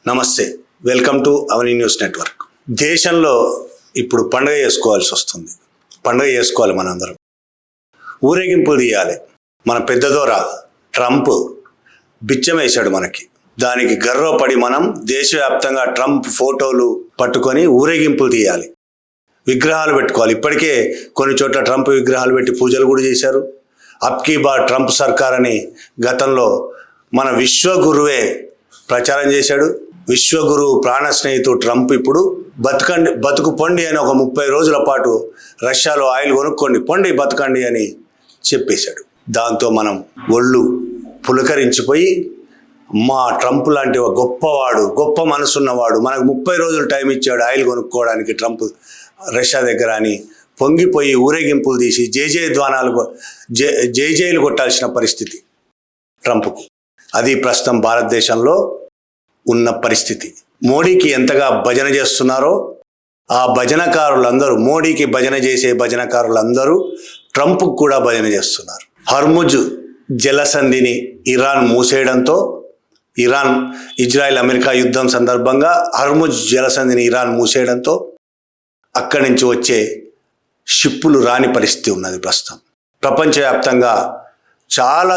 నమస్తే, welcome to Avani news network. దేశంలో ఇప్పుడు పండుగ చేసుకోవాల్సి వస్తుంది. పండుగ చేసుకోవాలి మనందరం. ఊరేగింపులు తీయాలి. మన పెద్దదోర ట్రంప్ బిచ్చం వేశాడు మనకి. దానికి గర్వపడి మనం దేశవ్యాప్తంగా ట్రంప్ ఫోటోలు పట్టుకొని ఊరేగింపులు తీయాలి, విగ్రహాలు పెట్టుకోవాలి. ఇప్పటికే కొన్ని చోట్ల ట్రంప్ విగ్రహాలు పెట్టి పూజలు కూడా చేశారు. అబ్కీ బార్ ట్రంప్ సర్కార్ అని గతంలో మన విశ్వగురువే ప్రచారం చేశాడు. విశ్వగురు ప్రాణ స్నేహితుడు ట్రంప్ ఇప్పుడు బతుకు పొండి అని ఒక 30 రోజుల పాటు రష్యాలో ఆయిల్ కొనుక్కోండి, పొండి బతకండి అని చెప్పేశాడు. దాంతో మనం ఒళ్ళు పులకరించిపోయి, మా ట్రంప్ లాంటి ఒక గొప్పవాడు, గొప్ప మనసున్నవాడు మనకు 30 రోజులు టైం ఇచ్చాడు ఆయిల్ కొనుక్కోవడానికి ట్రంప్ రష్యా దగ్గర అని పొంగిపోయి ఊరేగింపులు తీసి జైలు కొట్టాల్సిన పరిస్థితి ట్రంప్కు. అది ప్రస్తుతం భారతదేశంలో ఉన్న పరిస్థితి. మోడీకి ఎంతగా భజన చేస్తున్నారో ఆ భజనకారులందరూ, మోడీకి భజన చేసే భజనకారులందరూ ట్రంప్కు కూడా భజన చేస్తున్నారు. హర్ముజ్ జలసంధిని ఇరాన్ మూసేయడంతో, ఇరాన్ ఇజ్రాయెల్ అమెరికా యుద్ధం సందర్భంగా హర్ముజ్ జలసంధిని ఇరాన్ మూసేయడంతో అక్కడి నుంచి వచ్చే షిప్పులు రాని పరిస్థితి ఉన్నది ప్రస్తుతం. ప్రపంచవ్యాప్తంగా చాలా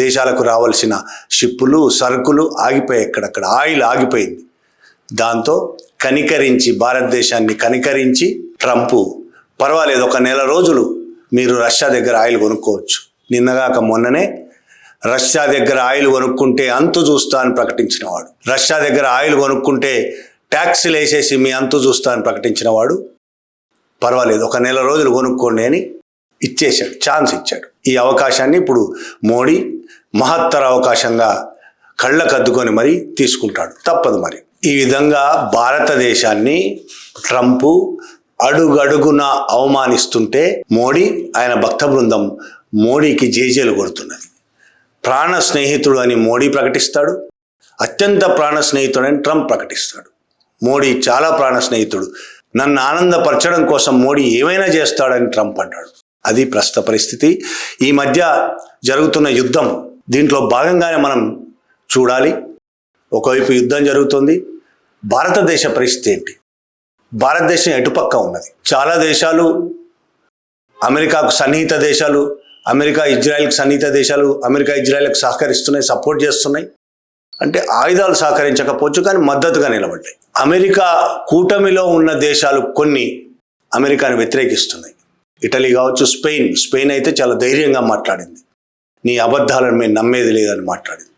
దేశాలకు రావాల్సిన షిప్పులు, సరుకులు ఆగిపోయాయి. ఎక్కడక్కడ ఆయిల్ ఆగిపోయింది. దాంతో భారతదేశాన్ని కనికరించి ట్రంప్ పర్వాలేదు, ఒక నెల రోజులు మీరు రష్యా దగ్గర ఆయిల్ కొనుక్కోవచ్చు. నిన్నగాక మొన్ననే రష్యా దగ్గర ఆయిల్ కొనుక్కుంటే అంతు చూస్తా అని ప్రకటించిన వాడు, రష్యా దగ్గర ఆయిల్ కొనుక్కుంటే ట్యాక్సీలు వేసేసి మీ అంతు చూస్తా అని ప్రకటించిన వాడు, పర్వాలేదు ఒక నెల రోజులు కొనుక్కోండి అని ఇచ్చేశాడు, ఛాన్స్ ఇచ్చాడు. ఈ అవకాశాన్ని ఇప్పుడు మోడీ మహత్తర అవకాశంగా కళ్ళకద్దుకొని మరీ తీసుకుంటాడు, తప్పదు మరి. ఈ విధంగా భారతదేశాన్ని ట్రంప్ అడుగడుగున అవమానిస్తుంటే మోడీ, ఆయన భక్త బృందం మోడీకి జేజేలు కొడుతున్నది. ప్రాణ స్నేహితుడు అని మోడీ ప్రకటిస్తాడు, అత్యంత ప్రాణ స్నేహితుడు అని ట్రంప్ ప్రకటిస్తాడు. మోడీ చాలా ప్రాణ స్నేహితుడు, నన్ను ఆనందపరచడం కోసం మోడీ ఏమైనా చేస్తాడని ట్రంప్ అంటాడు. అది ప్రస్తుత పరిస్థితి. ఈ మధ్య జరుగుతున్న యుద్ధం, దీంట్లో భాగంగానే మనం చూడాలి. ఒకవైపు యుద్ధం జరుగుతుంది, భారతదేశ పరిస్థితి ఏంటి? భారతదేశం ఎటుపక్క ఉన్నది? చాలా దేశాలు అమెరికాకు సన్నిహిత దేశాలు, అమెరికా ఇజ్రాయెల్కి సన్నిహిత దేశాలు, అమెరికా ఇజ్రాయెల్కి సహకరిస్తున్నాయి, సపోర్ట్ చేస్తున్నాయి. అంటే ఆయుధాలు సహకరించకపోవచ్చు కానీ మద్దతుగా నిలబడ్డాయి. అమెరికా కూటమిలో ఉన్న దేశాలు కొన్ని అమెరికాను వ్యతిరేకిస్తున్నాయి. ఇటలీ కావచ్చు, స్పెయిన్ అయితే చాలా ధైర్యంగా మాట్లాడింది. నీ అబద్ధాలను మేము నమ్మేది లేదని మాట్లాడింది.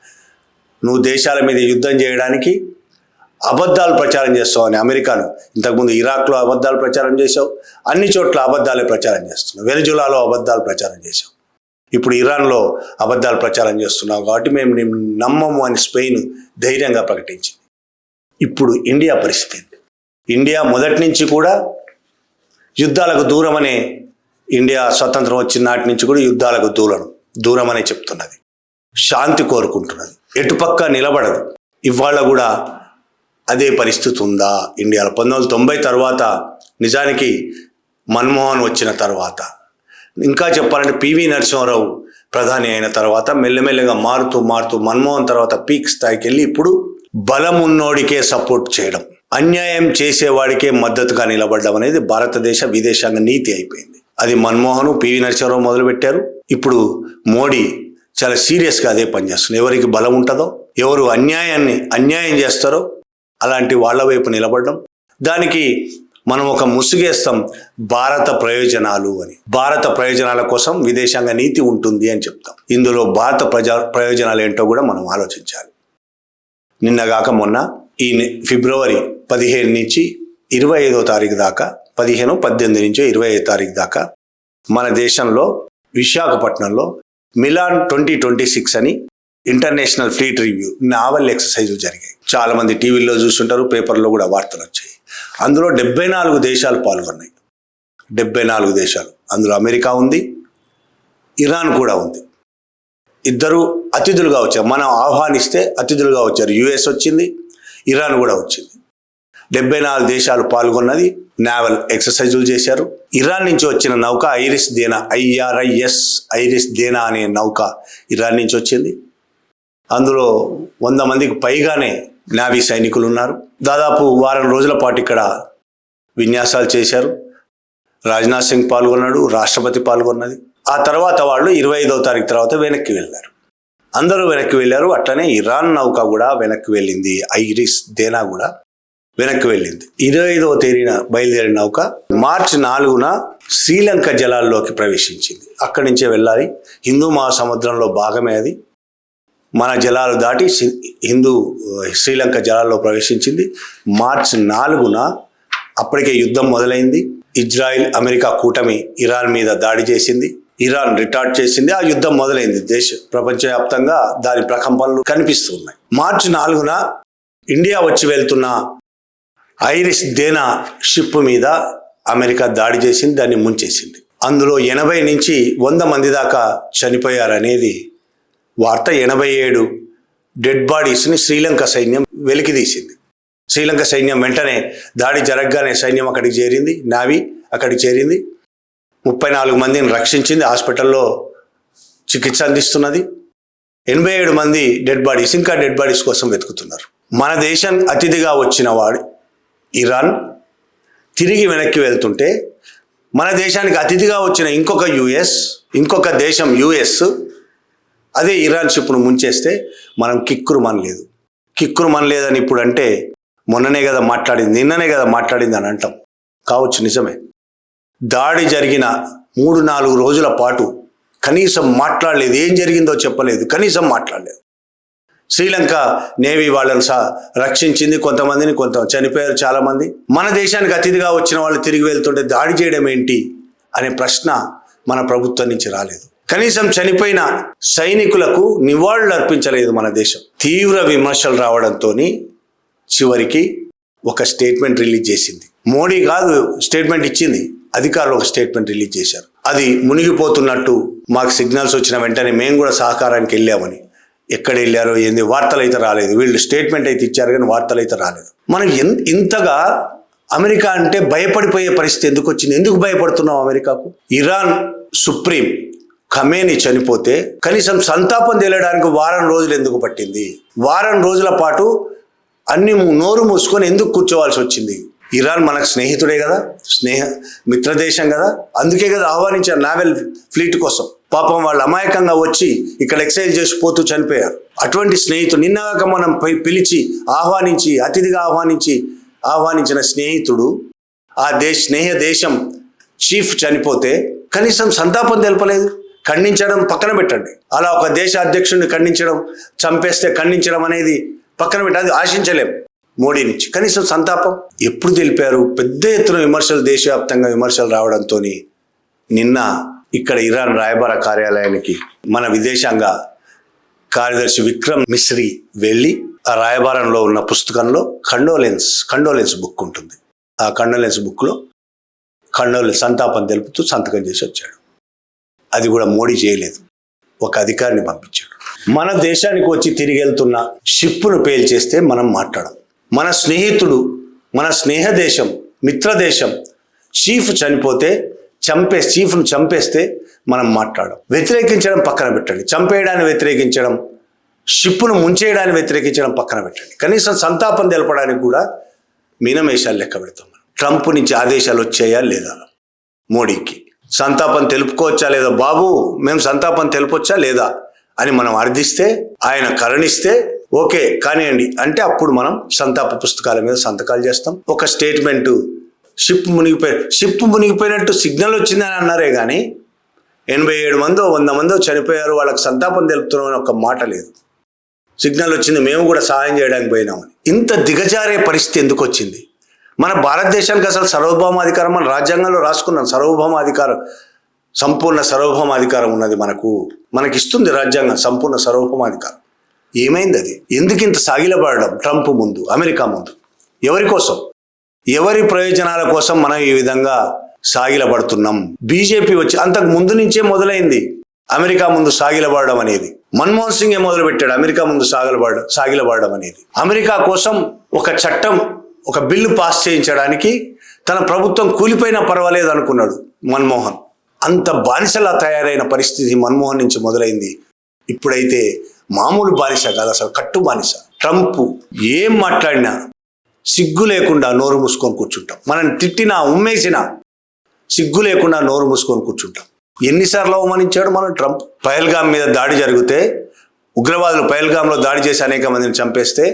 నువ్వు దేశాల మీద యుద్ధం చేయడానికి అబద్ధాలు ప్రచారం చేస్తావు అని అమెరికాను, ఇంతకుముందు ఇరాక్లో అబద్ధాలు ప్రచారం చేసావు, అన్ని చోట్ల అబద్ధాలే ప్రచారం చేస్తున్నావు. వెనజులాలో అబద్ధాలు ప్రచారం చేసావు, ఇప్పుడు ఇరాన్లో అబద్ధాలు ప్రచారం చేస్తున్నావు, కాబట్టి మేము నిన్ను నమ్మము అని స్పెయిన్ ధైర్యంగా ప్రకటించింది. ఇప్పుడు ఇండియా పరిస్థితి ఏంటి? ఇండియా మొదటి నుంచి కూడా యుద్ధాలకు దూరమనే, ఇండియా స్వతంత్రం వచ్చిన నాటి నుంచి కూడా యుద్ధాలకు దూరం అనే చెప్తున్నది, శాంతి కోరుకుంటున్నది, ఎటుపక్క నిలబడదు. ఇవాళ కూడా అదే పరిస్థితి ఉందా ఇండియాలో? 1990 తర్వాత, నిజానికి మన్మోహన్ వచ్చిన తర్వాత, ఇంకా చెప్పాలంటే పివి నరసింహారావు ప్రధాని అయిన తర్వాత మెల్లమెల్లగా మారుతూ మన్మోహన్ తర్వాత పీక్ స్థాయికి వెళ్ళి ఇప్పుడు బలం ఉన్నోడికే సపోర్ట్ చేయడం, అన్యాయం చేసేవాడికే మద్దతుగా నిలబడడం అనేది భారతదేశ విదేశాంగ నీతి అయిపోయింది. అది మన్మోహన్, పివి నరసింహారావు మొదలుపెట్టారు. ఇప్పుడు మోడీ చాలా సీరియస్గా అదే పనిచేస్తున్నారు. ఎవరికి బలం ఉంటుందో, ఎవరు అన్యాయం చేస్తారో అలాంటి వాళ్ళ వైపు నిలబడడం. దానికి మనం ఒక ముసుగేస్తాం, భారత ప్రయోజనాలు అని. భారత ప్రయోజనాల కోసం విదేశాంగ నీతి ఉంటుంది అని చెప్తాం. ఇందులో భారత ప్రయోజనాలు ఏంటో కూడా మనం ఆలోచించాలి. నిన్నగాక మొన్న ఈ ఫిబ్రవరి 15 నుంచి 25వ తారీఖు దాకా, 15, 18 నుంచి 25వ తారీఖు దాకా మన దేశంలో విశాఖపట్నంలో మిలాన్ 2026 అని ఇంటర్నేషనల్ ఫ్లీట్ రివ్యూ నావల్ ఎక్సర్సైజులు జరిగాయి. చాలామంది టీవీల్లో చూస్తుంటారు, పేపర్లో కూడా వార్తలు వచ్చాయి. అందులో 74 దేశాలు పాల్గొన్నాయి. 74 దేశాలు. అందులో అమెరికా ఉంది, ఇరాన్ కూడా ఉంది. ఇద్దరు అతిథులుగా వచ్చారు, మనం ఆహ్వానిస్తే అతిథులుగా వచ్చారు. యుఎస్ వచ్చింది, ఇరాన్ కూడా వచ్చింది. 74 దేశాలు పాల్గొన్నది, నావల్ ఎక్సర్సైజులు చేశారు. ఇరాన్ నుంచి వచ్చిన నౌక iris Dena, IRIS iris Dena అనే నౌక ఇరాన్ నుంచి వచ్చింది. అందులో 100 మందికి పైగానే నావీ సైనికులు ఉన్నారు. దాదాపు వారం రోజుల పాటు ఇక్కడ విన్యాసాలు చేశారు. రాజ్నాథ్ సింగ్ పాల్గొన్నాడు, రాష్ట్రపతి పాల్గొన్నది. ఆ తర్వాత వాళ్ళు 25వ తారీఖు తర్వాత వెనక్కి వెళ్ళారు. అందరూ వెనక్కి వెళ్ళారు. అట్లనే ఇరాన్ నౌక కూడా వెనక్కి వెళ్ళింది. ఐరిస్ దేనా కూడా వెనక్కి వెళ్ళింది. 25వ తేదీన బయలుదేరిన నౌక మార్చి 4న శ్రీలంక జలాల్లోకి ప్రవేశించింది. అక్కడి నుంచే వెళ్ళాలి. హిందూ మహాసముద్రంలో భాగమే అది. మన జలాలు దాటి శ్రీలంక జలాల్లో ప్రవేశించింది. మార్చి 4న అప్పటికే యుద్ధం మొదలైంది. ఇజ్రాయిల్ అమెరికా కూటమి ఇరాన్ మీద దాడి చేసింది. ఇరాన్ రిటార్ట్ చేసింది. ఆ యుద్ధం మొదలైంది. ప్రపంచవ్యాప్తంగా దాని ప్రకంపనలు కనిపిస్తున్నాయి. మార్చి 4న ఇండియా వచ్చి వెళ్తున్న ఐరిస్ దేనా షిప్ మీద అమెరికా దాడి చేసింది, దాన్ని ముంచేసింది. అందులో 80 నుంచి 100 మంది దాకా చనిపోయారనేది వార్త. 87 డెడ్ బాడీస్ని శ్రీలంక సైన్యం వెలికితీసింది. శ్రీలంక సైన్యం వెంటనే దాడి జరగగానే సైన్యం అక్కడికి చేరింది, నావీ అక్కడికి చేరింది. 34 మందిని రక్షించింది, హాస్పిటల్లో చికిత్స అందిస్తున్నది. 87 మంది డెడ్ బాడీస్, ఇంకా డెడ్ బాడీస్ కోసం వెతుకుతున్నారు. మన దేశం అతిథిగా వచ్చిన వాడు ఇరాన్ తిరిగి వెనక్కి వెళ్తుంటే, మన దేశానికి అతిథిగా వచ్చిన ఇంకొక దేశం యుఎస్ అదే ఇరాన్ షిప్ను ముంచేస్తే మనం కిక్కురుమనలేదని ఇప్పుడు అంటే నిన్ననే కదా మాట్లాడింది అని అంటాం. కావచ్చు, నిజమే. దాడి జరిగిన 3-4 రోజుల పాటు కనీసం మాట్లాడలేదు. ఏం జరిగిందో చెప్పలేదు, కనీసం మాట్లాడలేదు. శ్రీలంక నేవీ వాళ్ళని రక్షించింది, కొంతమందిని, చనిపోయారు చాలామంది. మన దేశానికి అతిథిగా వచ్చిన వాళ్ళు తిరిగి వెళ్తుంటే దాడి చేయడం ఏంటి అనే ప్రశ్న మన ప్రభుత్వం నుంచి రాలేదు. కనీసం చనిపోయిన సైనికులకు నివాళులు అర్పించలేదు మన దేశం. తీవ్ర విమర్శలు రావడంతో చివరికి ఒక స్టేట్మెంట్ రిలీజ్ చేసింది. మోడీ కాదు స్టేట్మెంట్ ఇచ్చింది, అధికారులు ఒక స్టేట్మెంట్ రిలీజ్ చేశారు. అది మునిగిపోతున్నట్టు మాకు సిగ్నల్స్ వచ్చిన వెంటనే మేము కూడా సహకారానికి వెళ్ళామని. ఎక్కడ వెళ్ళారో ఏంది వార్తలు అయితే రాలేదు. వీళ్ళు స్టేట్మెంట్ అయితే ఇచ్చారు కానీ వార్తలు అయితే రాలేదు. మనం ఇంతగా అమెరికా అంటే భయపడిపోయే పరిస్థితి ఎందుకు వచ్చింది? ఎందుకు భయపడుతున్నాం అమెరికాకు? ఇరాన్ సుప్రీం ఖమేని చనిపోతే కనీసం సంతాపం తెలియడానికి వారం రోజులు ఎందుకు పట్టింది? వారం రోజుల పాటు అన్ని నోరు మూసుకొని ఎందుకు కూర్చోవాల్సి వచ్చింది? ఇరాన్ మనకు స్నేహితుడే కదా, మిత్రదేశం కదా, అందుకే కదా ఆహ్వానించారు నావెల్ ఫ్లీట్ కోసం. పాపం వాళ్ళు అమాయకంగా వచ్చి ఇక్కడ ఎక్సైజ్ చేసి పోతూ చనిపోయారు. అటువంటి స్నేహితుడు నిన్నగాక మనం పిలిచి అతిథిగా ఆహ్వానించిన స్నేహితుడు, ఆ స్నేహ దేశం చీఫ్ చనిపోతే కనీసం సంతాపం తెలపలేదు. ఖండించడం పక్కన పెట్టండి, అలా ఒక దేశ అధ్యక్షుడిని ఖండించడం అనేది పక్కన పెట్టి అది ఆశించలేం మోడీ నుంచి. కనీసం సంతాపం ఎప్పుడు తెలిపారు? పెద్ద ఎత్తున దేశవ్యాప్తంగా విమర్శలు రావడంతో నిన్న ఇక్కడ ఇరాన్ రాయబార కార్యాలయానికి మన విదేశాంగ కార్యదర్శి విక్రమ్ మిశ్రీ వెళ్ళి ఆ రాయబారంలో ఉన్న పుస్తకంలో కండోలెన్స్ బుక్ ఉంటుంది. ఆ కండోలెన్స్ బుక్లో సంతాపం తెలుపుతూ సంతకం చేసి వచ్చాడు. అది కూడా మోడీ చేయలేదు, ఒక అధికారిని పంపించాడు. మన దేశానికి వచ్చి తిరిగి వెళ్తున్న షిప్పును పేల్చేస్తే మనం మాట్లాడం. మన స్నేహితుడు, మన స్నేహ దేశం, మిత్రదేశం చీఫ్ చనిపోతే చీఫ్ను చంపేస్తే మనం మాట్లాడం. వ్యతిరేకించడం పక్కన పెట్టండి, చంపేయడాన్ని వ్యతిరేకించడం, షిప్పును ముంచేయడాన్ని వ్యతిరేకించడం పక్కన పెట్టండి. కనీసం సంతాపం తెలపడానికి కూడా మీనమేషాలు లెక్క పెడతాం. ట్రంప్ నుంచి ఆదేశాలు వచ్చాయా లేదా? మోడీకి సంతాపం తెలుపుకోవచ్చా లేదా? బాబు మేము సంతాపం తెలుపొచ్చా లేదా అని మనం అర్థిస్తే, ఆయన కరుణిస్తే ఓకే కానివ్వండి అంటే అప్పుడు మనం సంతాప పుస్తకాల మీద సంతకాలు చేస్తాం. ఒక స్టేట్మెంటు షిప్ మునిగిపోయినట్టు సిగ్నల్ వచ్చిందని అన్నారే కానీ 87 మందో 100 మందో చనిపోయారు, వాళ్ళకి సంతాపం తెలుపుతున్నామని ఒక మాట లేదు. సిగ్నల్ వచ్చింది, మేము కూడా సహాయం చేయడానికి పోయినామని. ఇంత దిగజారే పరిస్థితి ఎందుకు వచ్చింది? మన భారతదేశానికి అసలు సార్వభౌమాధికారం మన రాజ్యాంగంలో రాసుకున్నాం. సంపూర్ణ సార్వభౌమాధికారం ఉన్నది మనకిస్తుంది రాజ్యాంగం, సంపూర్ణ సార్వభౌమాధికారం. ఏమైంది అది? ఎందుకు ఇంత సాగిలపడడం? ట్రంప్ ముందు, అమెరికా ముందు ఎవరి కోసం, ఎవరి ప్రయోజనాల కోసం మనం ఈ విధంగా సాగిలపడుతున్నాం? బీజేపీ వచ్చి అంతకు ముందు నుంచే మొదలైంది అమెరికా ముందు సాగిలపడడం అనేది. మన్మోహన్ సింగే మొదలుపెట్టాడు అమెరికా ముందు సాగిలపడడం అనేది. అమెరికా కోసం ఒక చట్టం, ఒక బిల్లు పాస్ చేయించడానికి తన ప్రభుత్వం కూలిపోయినా పర్వాలేదు అనుకున్నాడు మన్మోహన్. అంత బానిసలా తయారైన పరిస్థితి మన్మోహన్ నుంచి మొదలైంది. ఇప్పుడైతే మామూలు బానిస కాదు, అసలు కట్టు బానిస. ట్రంప్ ఏం మాట్లాడినా సిగ్గు లేకుండా నోరు మూసుకొని కూర్చుంటాం. మనం తిట్టినా ఉమ్మేసినా సిగ్గు లేకుండా నోరు మూసుకొని కూర్చుంటాం. ఎన్నిసార్లు అవమానించాడు మనం ట్రంప్? పహల్గామ్ మీద దాడి జరిగితే, ఉగ్రవాదులు పహల్గామ్లో దాడి చేసి అనేక మందిని చంపేస్తే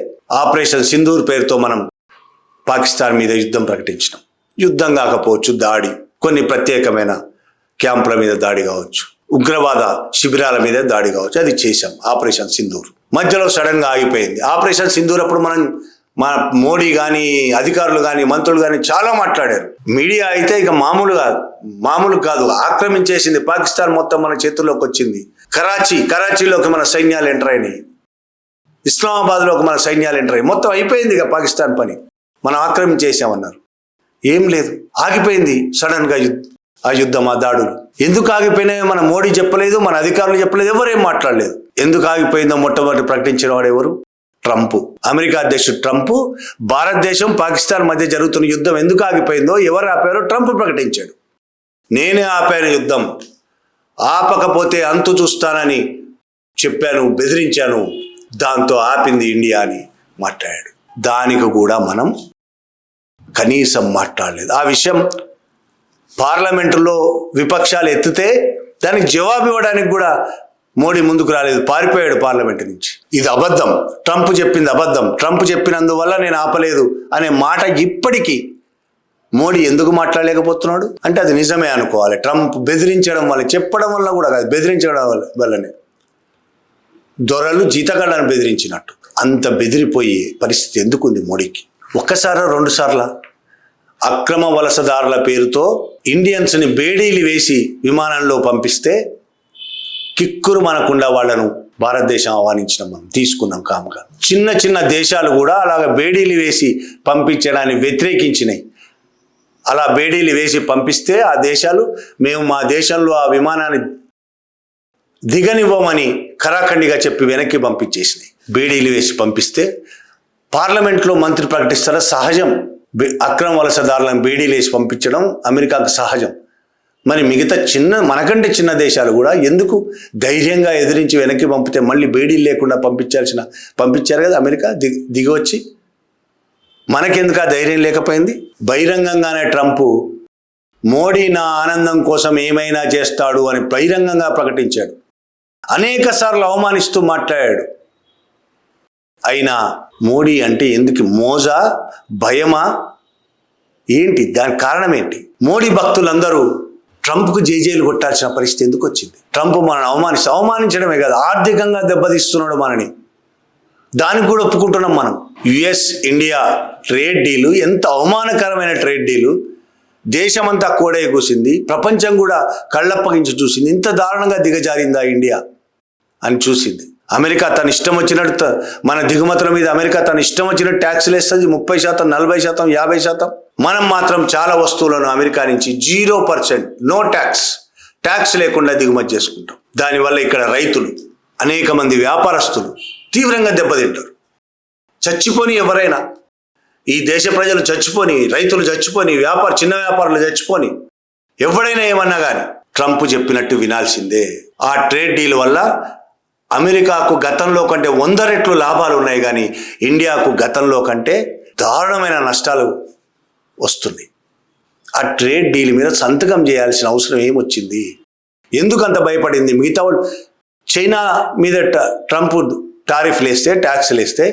ఆపరేషన్ సింధూర్ పేరుతో మనం పాకిస్తాన్ మీద యుద్ధం ప్రకటించినాం. యుద్ధం కాకపోవచ్చు, దాడి, కొన్ని ప్రత్యేకమైన క్యాంపుల మీద దాడి కావచ్చు, ఉగ్రవాద శిబిరాల మీద దాడి కావచ్చు, అది చేశాం ఆపరేషన్ సింధూర్. మధ్యలో సడన్గా ఆగిపోయింది ఆపరేషన్ సింధూర్. అప్పుడు మన మోడీ కానీ అధికారులు కానీ మంత్రులు కానీ చాలా మాట్లాడారు. మీడియా అయితే ఇక మామూలు కాదు, ఆక్రమించేసింది. పాకిస్తాన్ మొత్తం మన చేతుల్లోకి వచ్చింది. కరాచీలోకి మన సైన్యాలు ఎంటర్ అయినాయి, ఇస్లామాబాద్లోకి మన సైన్యాలు ఎంటర్ అయ్యి మొత్తం అయిపోయింది ఇక పాకిస్తాన్ పని. మనం ఆక్రమించేసామన్నారు. ఏం లేదు, ఆగిపోయింది సడన్గా ఆ యుద్ధం, ఆ దాడులు. ఎందుకు ఆగిపోయినాయో మన మోడీ చెప్పలేదు, మన అధికారులు చెప్పలేదు, ఎవరేం మాట్లాడలేదు. ఎందుకు ఆగిపోయిందో మొట్టమొదటి ప్రకటించిన వాడు ఎవరు? ట్రంప్. అమెరికా అధ్యక్షుడు ట్రంప్ భారతదేశం పాకిస్తాన్ మధ్య జరుగుతున్న యుద్ధం ఎందుకు ఆగిపోయిందో, ఎవరు ఆపారో ట్రంప్ ప్రకటించాడు. నేనే ఆపాను యుద్ధం, ఆపకపోతే అంతు చూస్తానని చెప్పాను, బెదిరించాను, దాంతో ఆపింది ఇండియా అని మాట్లాడాడు. దానికి కూడా మనం కనీసం మాట్లాడలేదు. ఆ విషయం పార్లమెంటులో విపక్షాలు ఎత్తితే దానికి జవాబు ఇవ్వడానికి కూడా మోడీ ముందుకు రాలేదు, పారిపోయాడు పార్లమెంటు నుంచి. ఇది అబద్ధం, ట్రంప్ చెప్పింది అబద్ధం, ట్రంప్ చెప్పినందువల్ల నేను ఆపలేదు అనే మాట ఇప్పటికీ మోడీ ఎందుకు మాట్లాడలేకపోతున్నాడు అంటే అది నిజమే అనుకోవాలి. ట్రంప్ బెదిరించడం వల్ల, చెప్పడం వల్ల కూడా కాదు, బెదిరించడం వల్లనే. దొరలు జీతగాళ్ళని బెదిరించినట్టు అంత బెదిరిపోయే పరిస్థితి ఎందుకుంది మోడీకి? ఒక్కసారా 2 సార్ల అక్రమ వలసదారుల పేరుతో ఇండియన్స్ని బేడీలు వేసి విమానంలో పంపిస్తే కిక్కురు మనకుండా వాళ్ళను భారతదేశం ఆహ్వానించడం మనం తీసుకున్నాం కాముగా. చిన్న దేశాలు కూడా అలాగ బేడీలు వేసి పంపించడాన్ని వ్యతిరేకించినాయి. అలా బేడీలు వేసి పంపిస్తే ఆ దేశాలు మేము మా దేశంలో ఆ విమానాన్ని దిగనివ్వమని ఖరాఖండిగా చెప్పి వెనక్కి పంపించేసినాయి. బేడీలు వేసి పంపిస్తే పార్లమెంట్లో మంత్రి ప్రకటిస్తారా? సహజం. అక్రమ వలసదారులను బేడీలు వేసి పంపించడం అమెరికాకు సహజం. మరి మిగతా మనకంటే చిన్న దేశాలు కూడా ఎందుకు ధైర్యంగా ఎదిరించి వెనక్కి పంపితే మళ్ళీ బేడీలు లేకుండా పంపించారు కదా అమెరికా దిగి వచ్చి. మనకెందుకు ఆ ధైర్యం లేకపోయింది? బహిరంగంగానే ట్రంప్ మోడీ నా ఆనందం కోసం ఏమైనా చేస్తాడు అని బహిరంగంగా ప్రకటించాడు. అనేక సార్లు అవమానిస్తూ మాట్లాడాడు. అయినా మోడీ అంటే ఎందుకు మోజా, భయమా, ఏంటి? దానికి కారణం ఏంటి? మోడీ భక్తులందరూ ట్రంప్కు జేజేలు కొట్టాల్సిన పరిస్థితి ఎందుకు వచ్చింది? ట్రంప్ మనల్ని అవమానించడమే కాదు, ఆర్థికంగా దెబ్బతీస్తున్నాడు మనని. దానికి కూడా ఒప్పుకుంటున్నాం మనం. యుఎస్ ఇండియా ట్రేడ్ డీలు ఎంత అవమానకరమైన ట్రేడ్ డీలు. దేశమంతా కోడే కూసింది, ప్రపంచం కూడా కళ్ళప్పగించి చూసింది. ఇంత దారుణంగా దిగజారిందా ఇండియా అని చూసింది. అమెరికా తన ఇష్టం వచ్చినట్టు మన దిగుమతుల మీద అమెరికా తన ఇష్టం వచ్చినట్టు ట్యాక్స్లు వేస్తుంది. 30%, 40%, 50%. మనం మాత్రం చాలా వస్తువులను అమెరికా నుంచి 0% నో ట్యాక్స్ లేకుండా దిగుమతి చేసుకుంటాం. దానివల్ల ఇక్కడ రైతులు, అనేక మంది వ్యాపారస్తులు తీవ్రంగా దెబ్బతింటారు. చచ్చిపోని ఎవరైనా, ఈ దేశ ప్రజలు చచ్చిపోని, రైతులు చచ్చిపోని, చిన్న వ్యాపారులు చచ్చిపోని, ఎవడైనా ఏమన్నా కానీ ట్రంప్ చెప్పినట్టు వినాల్సిందే. ఆ ట్రేడ్ డీల్ వల్ల అమెరికాకు గతంలో కంటే 100 రెట్లు లాభాలు ఉన్నాయి, కానీ ఇండియాకు గతంలో కంటే దారుణమైన నష్టాలు వస్తుంది. ఆ ట్రేడ్ డీల్ మీద సంతకం చేయాల్సిన అవసరం ఏమొచ్చింది? ఎందుకు అంత భయపడింది? మిగతా వాళ్ళు చైనా మీద ట్రంప్ టారిఫ్లు వేస్తే, ట్యాక్స్లు వేస్తే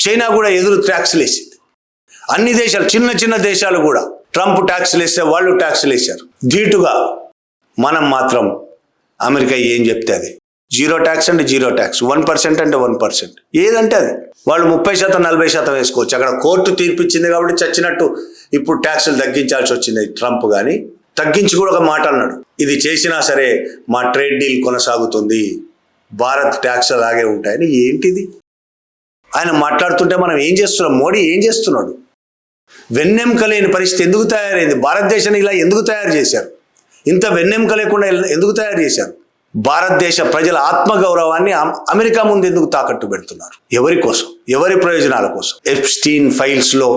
చైనా కూడా ఎదురు ట్యాక్స్లు వేసింది. అన్ని దేశాలు, చిన్న దేశాలు కూడా ట్రంప్ ట్యాక్స్లు వేస్తే వాళ్ళు ట్యాక్స్లు వేశారు. ధీటుగా మనం మాత్రం అమెరికా ఏం చెప్తే అది 0 ట్యాక్స్ అంటే 0 ట్యాక్స్, 1% అంటే 1%, ఏదంటే అది. వాళ్ళు 30%, 40% వేసుకోవచ్చు. అక్కడ కోర్టు తీర్పిచ్చింది కాబట్టి చచ్చినట్టు ఇప్పుడు ట్యాక్సులు తగ్గించాల్సి వచ్చింది ట్రంప్. కానీ తగ్గించి కూడా ఒక మాట అన్నాడు, ఇది చేసినా సరే మా ట్రేడ్ డీల్ కొనసాగుతుంది, భారత్ ట్యాక్స్ అలాగే ఉంటాయని. ఏంటిది? ఆయన మాట్లాడుతుంటే మనం ఏం చేస్తున్నాం? మోడీ ఏం చేస్తున్నాడు? వెన్నెముక లేని పరిస్థితి ఎందుకు తయారైంది? భారతదేశాన్ని ఇలా ఎందుకు తయారు చేశారు? ఇంత వెన్నెముక లేకుండా ఎందుకు తయారు చేశారు? భారతదేశ ప్రజల ఆత్మగౌరవాన్ని అమెరికా ముందు ఎందుకు తాకట్టు పెడుతున్నారు? ఎవరి కోసం? ఎవరి ప్రయోజనాల కోసం? ఎప్స్టీన్ ఫైల్స్లో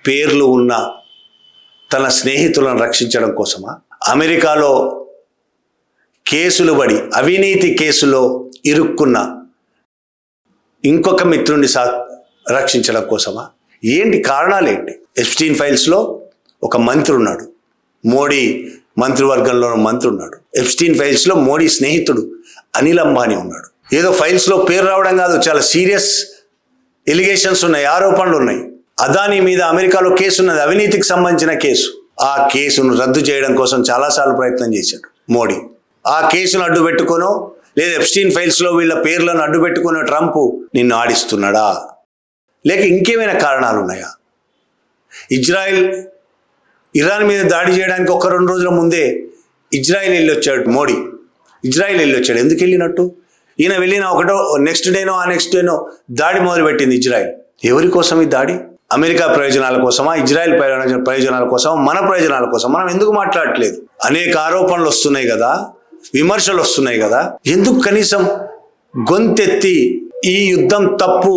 పేర్లు ఉన్న తన స్నేహితులను రక్షించడం కోసమా? అమెరికాలో కేసులు పడి అవినీతి కేసులో ఇరుక్కున్న ఇంకొక మిత్రుడిని రక్షించడం కోసమా? ఏంటి కారణాలు ఏంటి? ఎప్స్టీన్ ఫైల్స్లో ఒక మంత్రి ఉన్నాడు, మోడీ మంత్రివర్గంలో మంత్రి ఉన్నాడు. ఎప్స్టీన్ ఫైల్స్లో మోడీ స్నేహితుడు అనిల్ అంబానీ ఉన్నాడు. ఏదో ఫైల్స్లో పేరు రావడం కాదు, చాలా సీరియస్ ఎలిగేషన్స్ ఉన్నాయి, ఆరోపణలు ఉన్నాయి. అదానీ మీద అమెరికాలో కేసు ఉన్నది, అవినీతికి సంబంధించిన కేసు. ఆ కేసును రద్దు చేయడం కోసం చాలాసార్లు ప్రయత్నం చేశాడు మోడీ. ఆ కేసును అడ్డు పెట్టుకోనో లేదా ఎప్స్టీన్ ఫైల్స్లో వీళ్ళ పేర్లను అడ్డు పెట్టుకున్న ట్రంప్ నిన్ను ఆడిస్తున్నాడా, లేక ఇంకేమైనా కారణాలు ఉన్నాయా? ఇరాన్ మీద దాడి చేయడానికి 1-2 రోజుల ముందే ఇజ్రాయెల్ వెళ్ళి వచ్చాడు మోడీ. ఇజ్రాయెల్ వెళ్ళి వచ్చాడు. ఎందుకు వెళ్ళినట్టు? ఈయన వెళ్ళిన నెక్స్ట్ డేనో దాడి మొదలుపెట్టింది ఇజ్రాయెల్. ఎవరి కోసం ఈ దాడి? అమెరికా ప్రయోజనాల కోసమా, ఇజ్రాయెల్ ప్రయోజనాల కోసమా, మన ప్రయోజనాల కోసం? మనం ఎందుకు మాట్లాడట్లేదు? అనేక ఆరోపణలు వస్తున్నాయి కదా, విమర్శలు వస్తున్నాయి కదా, ఎందుకు కనీసం గొంతెత్తి ఈ యుద్ధం తప్పు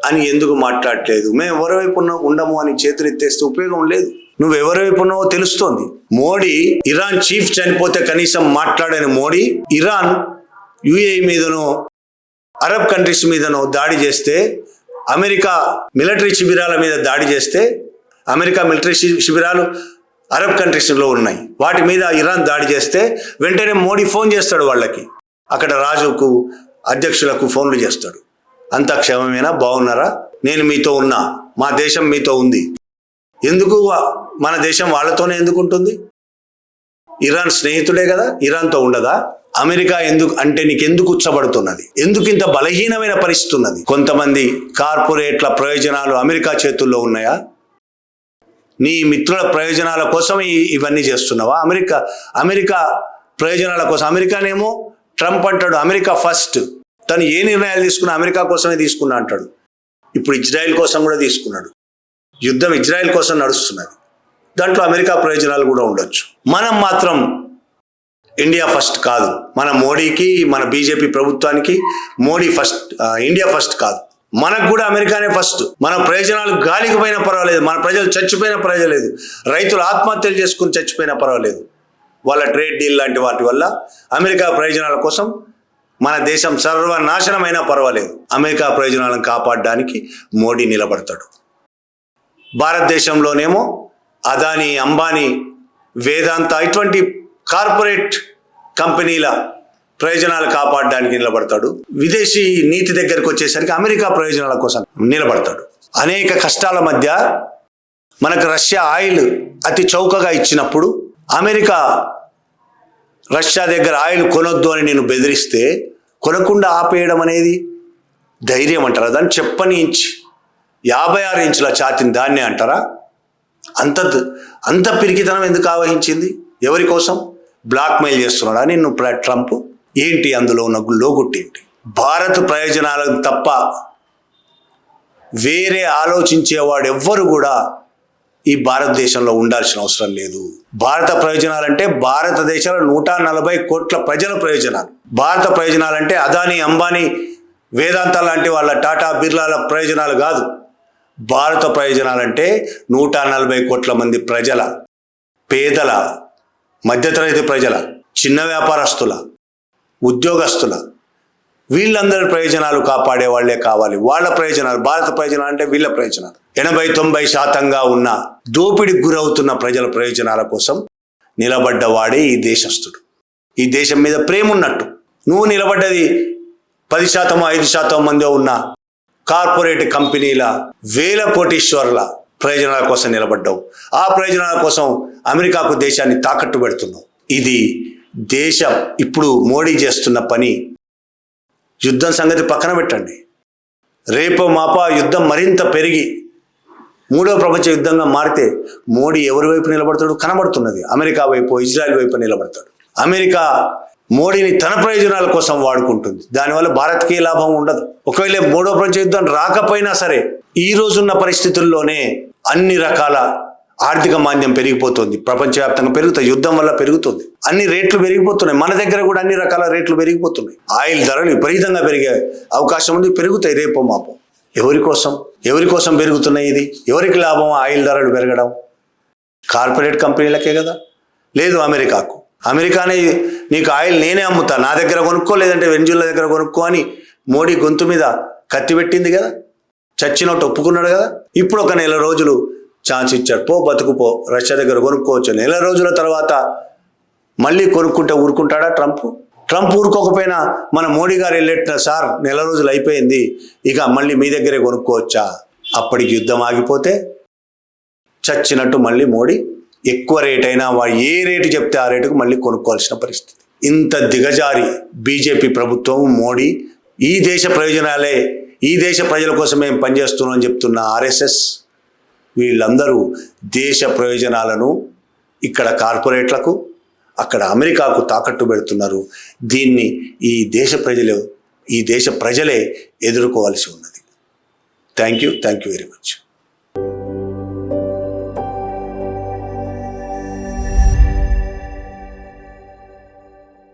అని ఎందుకు మాట్లాడట్లేదు? మేము ఎవరి వైపు ఉండము అని చేతులు ఎత్తేస్తే ఉపయోగం లేదు. నువ్వు ఎవరి వైపు ఉన్నావో తెలుస్తోంది. మోడీ ఇరాన్ చీఫ్ చనిపోతే కనీసం మాట్లాడని మోడీ ఇరాన్ యుఏఈ మీదనో అరబ్ కంట్రీస్ మీదనో దాడి చేస్తే, అమెరికా మిలిటరీ శిబిరాల మీద దాడి చేస్తే, అమెరికా మిలిటరీ శిబిరాలు అరబ్ కంట్రీస్లో ఉన్నాయి, వాటి మీద ఇరాన్ దాడి చేస్తే వెంటనే మోడీ ఫోన్ చేస్తాడు వాళ్ళకి, అక్కడ రాజుకు అధ్యక్షులకు ఫోన్లు చేస్తాడు. అంత క్షేమమేనా? బాగున్నారా? నేను మీతో ఉన్నా, మా దేశం మీతో ఉంది. ఎందుకు మన దేశం వాళ్ళతోనే ఎందుకు ఉంటుంది? ఇరాన్ స్నేహితుడే కదా, ఇరాన్తో ఉండదా? అమెరికా అంటే నీకెందుకు ఉచ్చబడుతున్నది? ఎందుకు ఇంత బలహీనమైన పరిస్థితి ఉన్నది? కొంతమంది కార్పొరేట్ల ప్రయోజనాలు అమెరికా చేతుల్లో ఉన్నాయా? నీ మిత్రుల ప్రయోజనాల కోసం ఇవన్నీ చేస్తున్నావా? అమెరికా ప్రయోజనాల కోసం. అమెరికానేమో ట్రంప్ అంటాడు అమెరికా ఫస్ట్, తను ఏ నిర్ణయాలు తీసుకున్నా అమెరికా కోసమే తీసుకున్నా అంటాడు. ఇప్పుడు ఇజ్రాయెల్ కోసం కూడా తీసుకున్నాడు. యుద్ధం ఇజ్రాయెల్ కోసం నడుస్తున్నది, దాంట్లో అమెరికా ప్రయోజనాలు కూడా ఉండొచ్చు. మనం మాత్రం ఇండియా ఫస్ట్ కాదు. మన మోడీకి, మన బీజేపీ ప్రభుత్వానికి మోడీ ఫస్ట్, ఇండియా ఫస్ట్ కాదు. మనకు కూడా అమెరికానే ఫస్ట్. మన ప్రయోజనాలు గాలికి పోయినా పర్వాలేదు, మన ప్రజలు చచ్చిపోయినా పర్వాలేదు, రైతులు ఆత్మహత్యలు చేసుకుని చచ్చిపోయినా పర్వాలేదు, వాళ్ళ ట్రేడ్ డీల్ లాంటి వాటి వల్ల అమెరికా ప్రయోజనాల కోసం మన దేశం సర్వనాశనమైనా పర్వాలేదు, అమెరికా ప్రయోజనాలను కాపాడడానికి మోడీ నిలబడతాడు. భారతదేశంలోనేమో అదానీ, అంబానీ, వేదాంత ఇటువంటి కార్పొరేట్ కంపెనీల ప్రయోజనాలు కాపాడడానికి నిలబడతాడు. విదేశీ నీతి దగ్గరకు వచ్చేసరికి అమెరికా ప్రయోజనాల కోసం నిలబడతాడు. అనేక కష్టాల మధ్య మనకు రష్యా ఆయిల్ అతి చౌకగా ఇచ్చినప్పుడు అమెరికా రష్యా దగ్గర ఆయిల్ కొనొద్దు అని నేను బెదిరిస్తే కొనకుండా ఆపేయడం అనేది ధైర్యం అంటారా? దాన్ని చెప్పని 56 ఇంచుల ఛాతీని దాన్నే అంటారా? అంత పిరికితనం ఎందుకు ఆవహించింది? ఎవరి కోసం? బ్లాక్మెయిల్ చేస్తున్నాడా నిన్ను ట్రంప్? ఏంటి అందులో ఉన్న లోగుట్టేంటి? భారత ప్రయోజనాలకు తప్ప వేరే ఆలోచించేవాడు ఎవ్వరు కూడా ఈ భారతదేశంలో ఉండాల్సిన అవసరం లేదు. భారత ప్రయోజనాలంటే భారతదేశంలో 140 కోట్ల ప్రజల ప్రయోజనాలు. భారత ప్రయోజనాలంటే అదానీ, అంబానీ, వేదాంత లాంటి వాళ్ళ టాటా, బిర్లాల ప్రయోజనాలు కాదు. భారత ప్రయోజనాలంటే 140 కోట్ల మంది ప్రజల, పేదల, మధ్యతరగతి ప్రజల, చిన్న వ్యాపారస్తుల, ఉద్యోగస్తుల, వీళ్ళందరి ప్రయోజనాలు కాపాడే వాళ్లే కావాలి. వాళ్ళ ప్రయోజనాలు, భారత ప్రయోజనాలు అంటే వీళ్ళ ప్రయోజనాలు. 80-90% ఉన్న దోపిడికి గురవుతున్న ప్రజల ప్రయోజనాల కోసం నిలబడ్డవాడే ఈ దేశస్థుడు. ఈ దేశం మీద ప్రేమ ఉన్నట్టు. నువ్వు నిలబడ్డది 10%, 5% మంది ఉన్న కార్పొరేట్ కంపెనీల, వేల కోటీశ్వరుల ప్రయోజనాల కోసం నిలబడ్డావు. ఆ ప్రయోజనాల కోసం అమెరికాకు దేశాన్ని తాకట్టు పెడుతున్నావు. ఇది దేశం ఇప్పుడు మోడీ చేస్తున్న పని. యుద్ధం సంగతి పక్కన పెట్టండి. రేపో మాపో యుద్ధం మరింత పెరిగి 3వ ప్రపంచ యుద్ధంగా మారితే మోడీ ఎవరి వైపు నిలబడతాడు? కనబడుతున్నది. అమెరికా వైపు, ఇజ్రాయెల్ వైపు నిలబడతాడు. అమెరికా మోడీని తన ప్రయోజనాల కోసం వాడుకుంటుంది. దానివల్ల భారత్కి లాభం ఉండదు. ఒకవేళ 3వ ప్రపంచ యుద్ధం రాకపోయినా సరే ఈ రోజున్న పరిస్థితుల్లోనే అన్ని రకాల ఆర్థిక మాంద్యం పెరిగిపోతుంది. ప్రపంచవ్యాప్తంగా పెరుగుతాయి, యుద్ధం వల్ల పెరుగుతుంది. అన్ని రేట్లు పెరిగిపోతున్నాయి. మన దగ్గర కూడా అన్ని రకాల రేట్లు పెరిగిపోతున్నాయి. ఆయిల్ ధరలు విపరీతంగా పెరిగే అవకాశం ఉంది, పెరుగుతాయి రేపో మాపో. ఎవరి కోసం పెరుగుతున్నాయి? ఇది ఎవరికి లాభం? ఆయిల్ ధరలు పెరగడం కార్పొరేట్ కంపెనీలకే కదా, లేదు అమెరికాకు. అమెరికానే నీకు ఆయిల్ నేనే అమ్ముతా, నా దగ్గర కొనుక్కో, లేదంటే వెంజుల దగ్గర కొనుక్కో అని మోడీ గొంతు మీద కత్తి పెట్టింది కదా, చచ్చినట్టు ఒప్పుకున్నాడు కదా. ఇప్పుడు ఒక నెల రోజులు ఛాన్స్ ఇచ్చాడు, పో బతుకుపో, రష్యా దగ్గర కొనుక్కోవచ్చు. నెల రోజుల తర్వాత మళ్ళీ కొనుక్కుంటే ఊరుకుంటాడా ట్రంప్? ట్రంప్ ఊరుకోకపోయినా మన మోడీ గారు వెళ్ళేట, సార్ నెల రోజులు అయిపోయింది, ఇక మళ్ళీ మీ దగ్గరే కొనుక్కోవచ్చా? అప్పటికి యుద్ధం ఆగిపోతే చచ్చినట్టు మళ్ళీ మోడీ ఎక్కువ రేట్ అయినా వాడు ఏ రేటు చెప్తే ఆ రేటుకు మళ్ళీ కొనుక్కోవాల్సిన పరిస్థితి. ఇంత దిగజారి బీజేపీ ప్రభుత్వం, మోడీ, ఈ దేశ ప్రయోజనాలే, ఈ దేశ ప్రజల కోసం మేము పనిచేస్తున్నాం అని చెప్తున్న ఆర్ఎస్ఎస్, వీళ్ళందరూ దేశ ప్రయోజనాలను ఇక్కడ కార్పొరేట్లకు, అక్కడ అమెరికాకు తాకట్టు పెడుతున్నారు. దీన్ని ఈ దేశ ప్రజలే ఎదుర్కోవాల్సి ఉన్నది. Thank you very much.